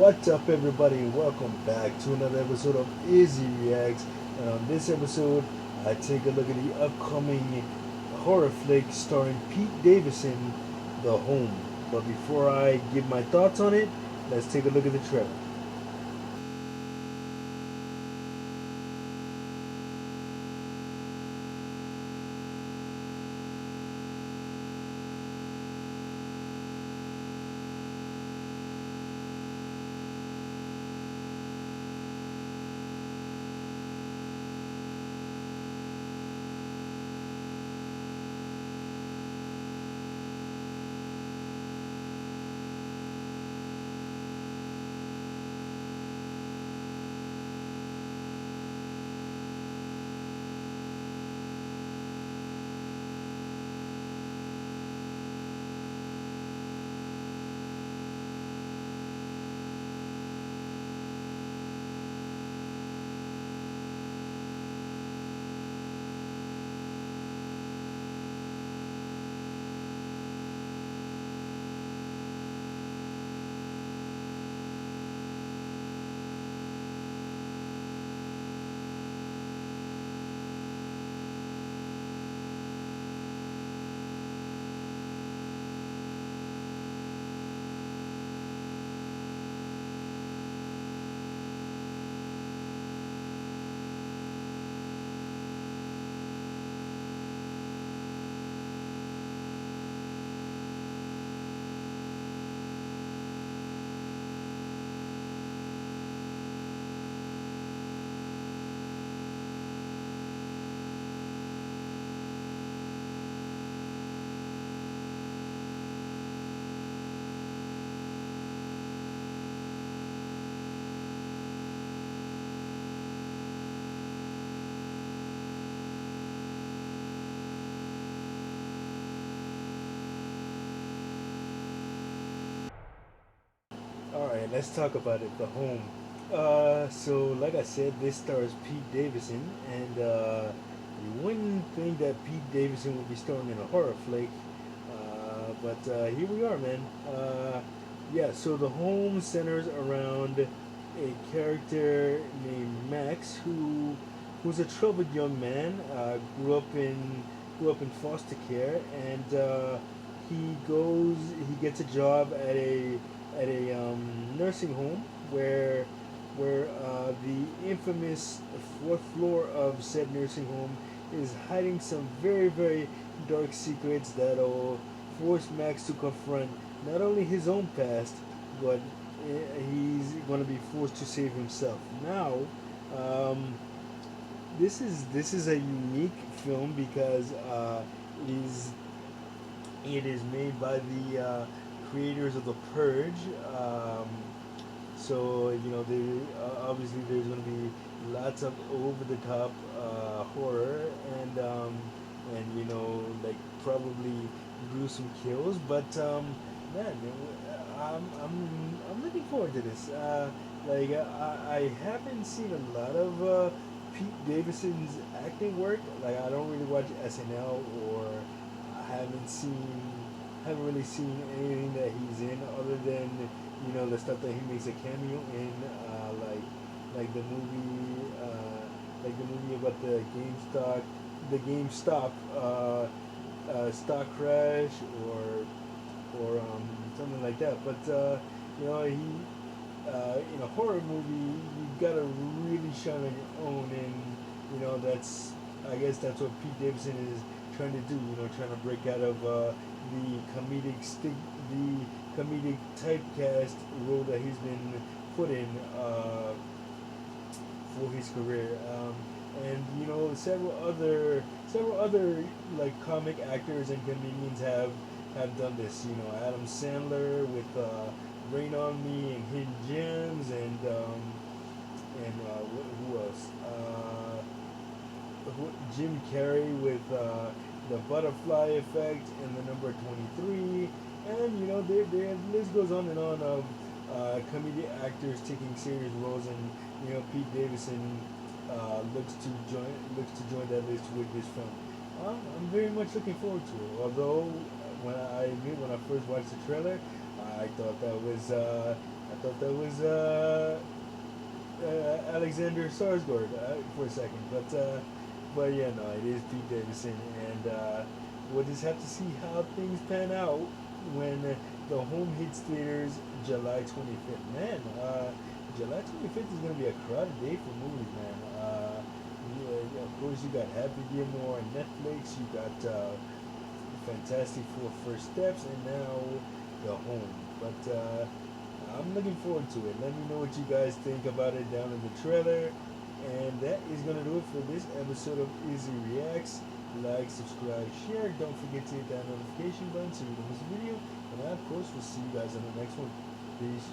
What's up, everybody? Welcome back to another episode of Izzy Reacts. And on this episode, I take a look at the upcoming horror flick starring Pete Davidson, The Home. But before I give my thoughts on it, let's take a look at the trailer. Alright, let's talk about it. The Home. So, like I said, this stars Pete Davidson, and you wouldn't think that Pete Davidson would be starring in a horror flick, but here we are, man. Yeah, so The Home centers around a character named Max who's a troubled young man. Grew up in foster care, and he gets a job at a nursing home where the infamous fourth floor of said nursing home is hiding some very dark secrets that'll force Max to confront not only his own past, but he's going to be forced to save himself. Now, um, this is a unique film because it is made by the creators of The Purge. So obviously there's going to be lots of over the top horror and like probably gruesome kills. But man, I'm looking forward to this. I haven't seen a lot of Pete Davidson's acting work. Like I don't really watch SNL or I haven't really seen anything that he's in other than the stuff that he makes a cameo in, like the movie, about the GameStop stock crash or something like that. But he in a horror movie you gotta really shine on your own, and that's I guess that's what Pete Davidson is trying to do. Trying to break out of the comedic typecast role that he's been put in for his career. And several other like comic actors and comedians have done this. Adam Sandler with Rain on Me and Hidden Gems, and who else? Jim Carrey with the Butterfly Effect and the Number 23, and the list goes on and on of comedic actors taking serious roles, and Pete Davidson looks to join that list with this film. I'm very much looking forward to it. Although when I first watched the trailer, I thought thought that was Alexander Sarsgaard for a second, but yeah, no, it is Pete Davidson, and we'll just have to see how things pan out when the home hits theaters July 25th. Man, July 25th is gonna be a crowded day for movies, man. Yeah, of course, you got Happy Gilmore on Netflix. You got Fantastic Four First Steps, and now The Home. But I'm looking forward to it. Let me know what you guys think about it down in the trailer. And that is going to do it for this episode of Izzy Reacts. Like, subscribe, share. Don't forget to hit that notification button so you don't miss a video. And I, of course, will see you guys on the next one. Peace.